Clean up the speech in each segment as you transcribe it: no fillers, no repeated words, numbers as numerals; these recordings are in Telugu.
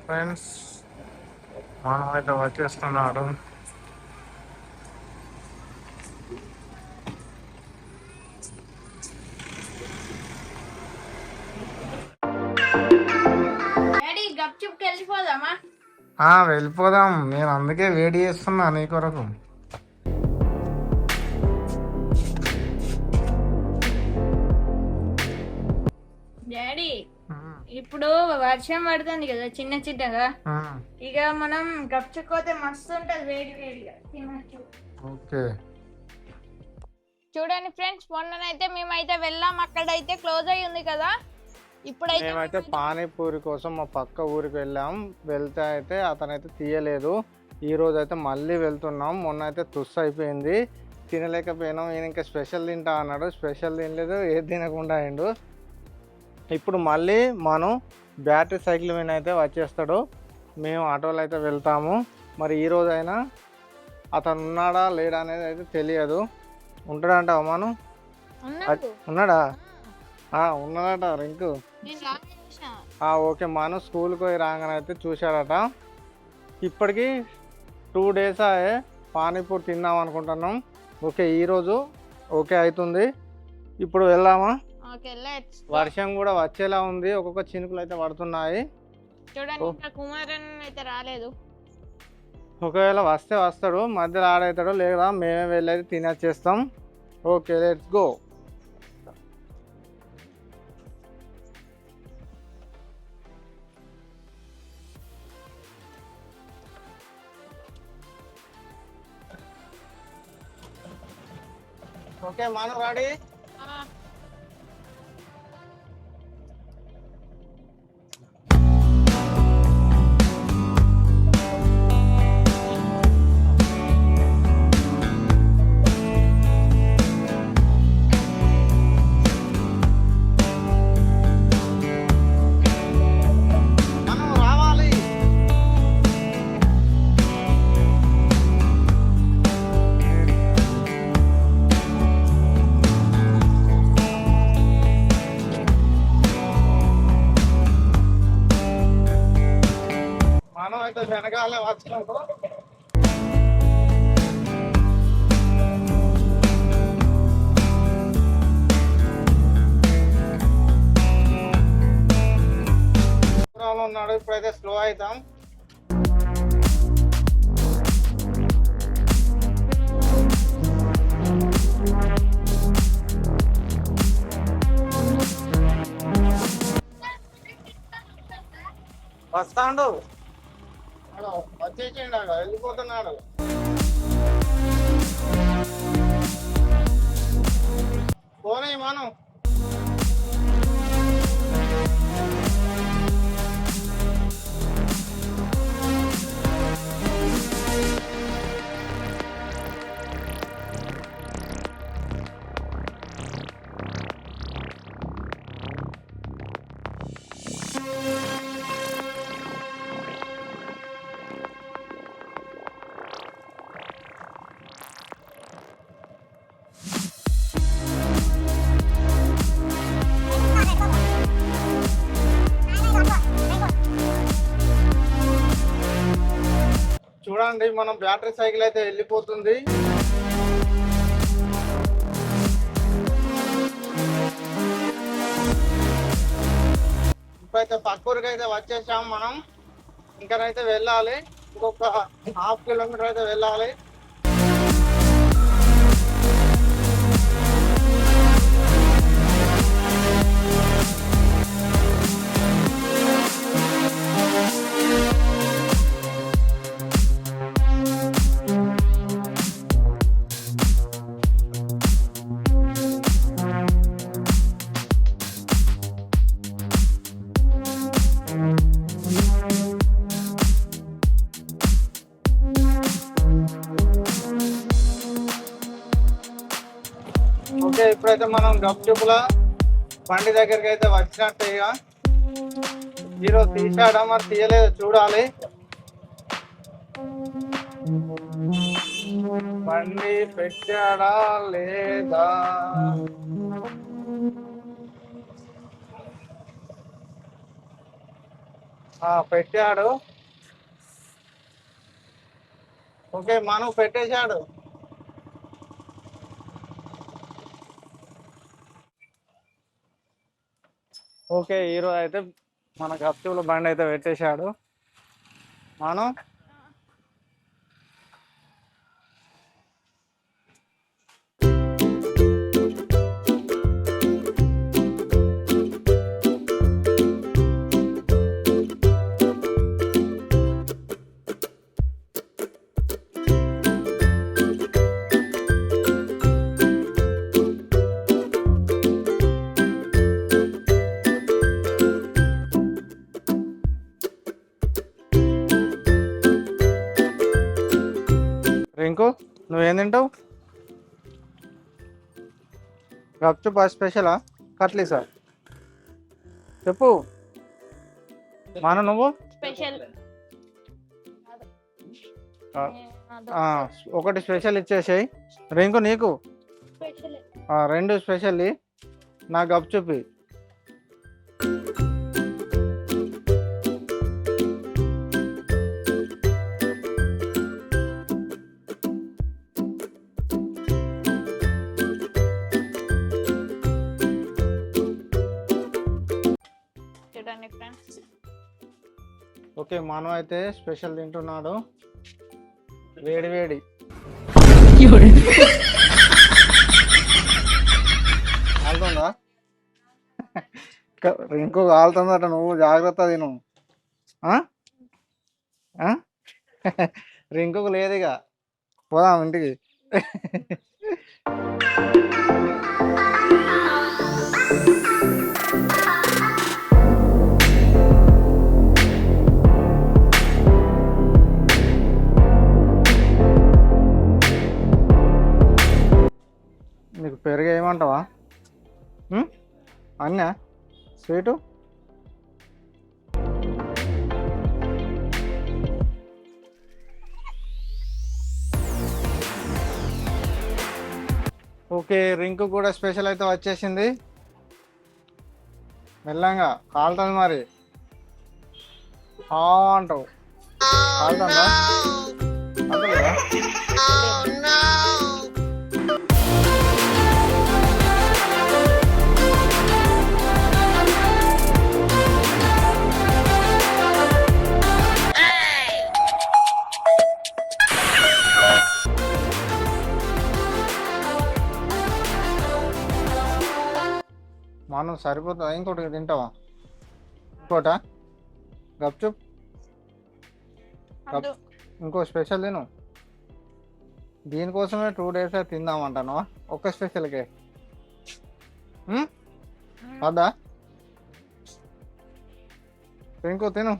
ఫ్రెండ్స్, మనమైతే వచ్చేస్తున్నాడు. వెళ్ళిపోదాం. నేను అందుకే వెయిట్ చేస్తున్నా నీ కొరకు. డాడీ, ఇప్పుడు వర్షం పడుతుంది కదా చిన్న చిన్నగా. ఇక మనం గప్చుకోతే మస్తు ఉంటది, వేడి వేడిగా తినచ్చు. ఓకే, చూడండి ఫ్రెండ్స్, మొన్ననైతే మేమైతే వెళ్ళాం, అక్కడైతే క్లోజ్ అయి ఉంది కదా. ఇప్పుడైతే మేమైతే పానీపూరి కోసం మా పక్క ఊరికి వెళ్తే అయితే అతనైతే తీయలేదు. ఈ రోజు అయితే మళ్ళీ వెళ్తున్నాం. మొన్న అయితే తుస్సు అయిపోయింది, తినలేకపోయినాం. ఈయన ఇంకా స్పెషల్ తింటా అన్నాడు, స్పెషల్ తినలేదు, ఏది తినకుండా అయిండు. ఇప్పుడు మళ్ళీ మనం బ్యాటరీ సైకిల్ మీద అయితే వచ్చేస్తాడు. మేము ఆటోలో అయితే వెళ్తాము. మరి ఈ రోజైనా అతను ఉన్నాడా లేడా అనేది అయితే తెలియదు. ఉంటాడంటావా మనం? ఉన్నాడా? ఉన్నాడట రింకు. ఓకే, మనం స్కూల్కి పోయి రాగానే అయితే చూశాడట. ఇప్పటికి 2 days పానీపూరి తిందాం అనుకుంటున్నాం. ఓకే, ఈరోజు ఓకే అవుతుంది. ఇప్పుడు వెళ్దామా? వర్షం కూడా వచ్చేలా ఉంది, ఒక్కొక్క చినుకులు అయితే పడుతున్నాయి. చూడండి, కుమారన్ అయితే రాలేదు. ఒకవేళ వస్తే వస్తాడు, మధ్యలో ఆడవుతాడు, లేదా మేమే వెళ్ళి తినచ్చేస్తాం. Okay, let's go. ఓకే, మనం రెడీ. అయితే వెనకాలే వచ్చాము. ఉన్నాడు, ఇప్పుడైతే స్లో అవుతాం. వస్తాడు, వచ్చేసిండు, వెళ్ళిపోతున్నాడు. పోనీ మనం చూడండి, మనం బ్యాటరీ సైకిల్ అయితే వెళ్ళిపోతుంది. ఇప్పుడైతే పక్కూరికి అయితే వచ్చేసాం మనం. ఇంకనైతే వెళ్ళాలి, ఇంకొక 1/2 kilometer అయితే వెళ్ళాలి. ఓకే, ఇప్పుడైతే మనం గప్చుపుల బండి దగ్గరికి అయితే వచ్చినట్టే. ఇక ఈరోజు తీసాడా మరి తీయలేదు చూడాలి. బండి పెట్టాడా లేదా? పెట్టాడు. ఓకే మనం పెట్టేశాడు. ఓకే ఈరోజు అయితే మన గప్చుల బండి అయితే పెట్టేశాడు మనం. రింకు నువ్వేం తింటావు? గప్చుప్ స్పెషలా కట్లీసా చెప్పు. మన నువ్వు స్పెషల్ ఒకటి స్పెషల్ ఇచ్చేసాయి. రింకు నీకు స్పెషల్ 2 స్పెషల్ నా గప్చుపి. చూడండి ఫ్రెండ్స్. ఓకే మనం అయితే స్పెషల్ తింటున్నాడు వేడి వేడి. కాలుతుందా? రింకు కాలుతుందట, నువ్వు జాగ్రత్త తిను. రింకుకు లేదు ఇక, పోదాం ఇంటికి. నీకు పెరుగు ఏమంటావా? అన్నా స్వీటు ఓకే. రింకు కూడా స్పెషల్ అయితే వచ్చేసింది. మెల్లంగా కాలుతుంది మరి అంటావు. కాలుతుందా? కాలుతుందా? మనం సరిపోతుందా? ఇంకోటి తింటావా? ఇంకోట గప్చుప్ ఇంకో స్పెషల్ తిను. దీనికోసమే 2 days తిందామంటాను. ఒక్క స్పెషల్కే అదా? ఇంకో తిను.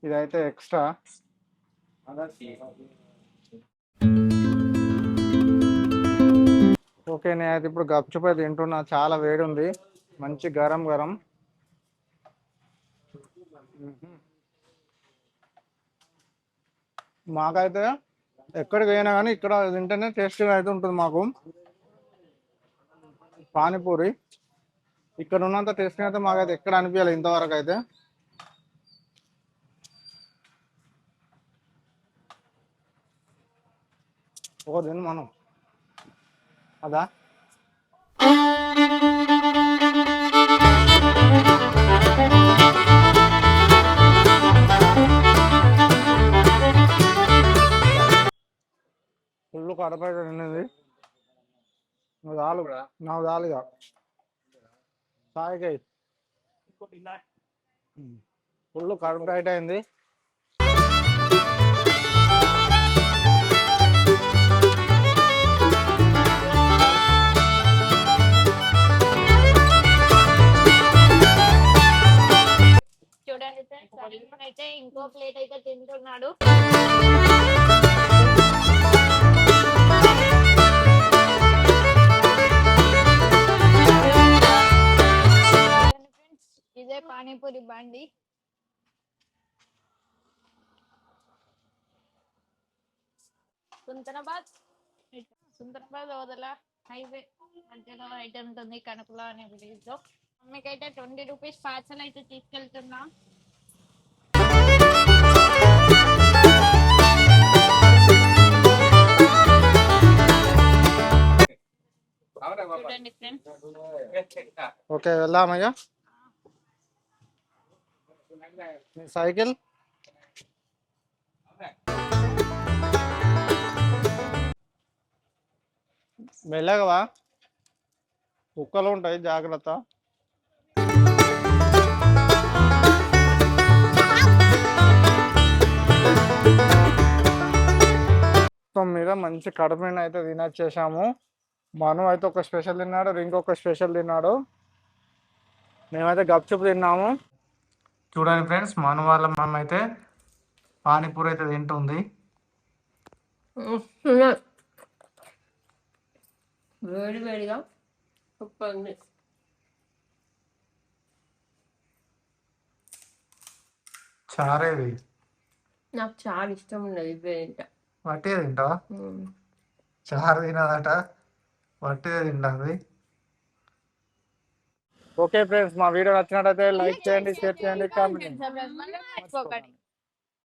ఇదైతే ఎక్స్ట్రా. ఓకే నేనైతే ఇప్పుడు గప్చుప్ అయితే తింటున్నా. చాలా వేడి ఉంది, మంచి గరం గరం. మాకైతే ఎక్కడికి పోయినా కానీ ఇక్కడ తింటేనే టేస్టీగా అయితే ఉంటుంది. మాకు పానీపూరి ఇక్కడ ఉన్నంత టేస్టీగా అయితే మాకైతే ఎక్కడ అనిపించాలి ఇంతవరకు అయితే. ఒక తిను మనం అదా? ఫుల్ కడపైతే తిన్నది. నువ్వు చాలు, నాకు చాలుగా సాయికై. ఫుల్ కడుపు టైట్ అయింది. చూడండి ఫ్రెండ్స్, అయితే ఇంకో ప్లేట్ అయితే తింటున్నాడు. ఇదే పానీపూరి బండి. సుందరాబాద్ సుందరాబాద్ వదల హైవే మధ్యలో అయితే ఉంటుంది కనకుల అనే విలేజ్ లో. మమ్మీకైతే 20 రూపీస్ పార్సల్ అయితే తీసుకెళ్తున్నా. చూడండి ఫ్రెండ్స్. ఓకే వెళ్దామయ్యా. సైకిల్ మెల్లగవా, కుక్కలు ఉంటాయి జాగ్రత్త. మొత్తం మీద మంచి కడుపుని అయితే తినొచ్చేసాము. మను అయితే ఒక స్పెషల్ తిన్నాడు, ఇంకొక స్పెషల్ తిన్నాడు. మేమైతే గప్చుప్ తిన్నాము. చూడండి ఫ్రెండ్స్, మను వాళ్ళ మమ్మ అయితే పానీపూరి అయితే తింటుంది. వేడి వేడిగా సూపర్ ఉంది. చారేది నాకు చాలా ఇష్టం ఉండదు ఇవే తింటా. వట్టిగా తింటావా? చారు తినదట, వట్టిగా తింటుంది. ఓకే ఫ్రెండ్స్, మా వీడియో నచ్చినట్టయితే లైక్ చేయండి, షేర్ చేయండి, కామెంట్ చేయండి. మర్చిపోకండి.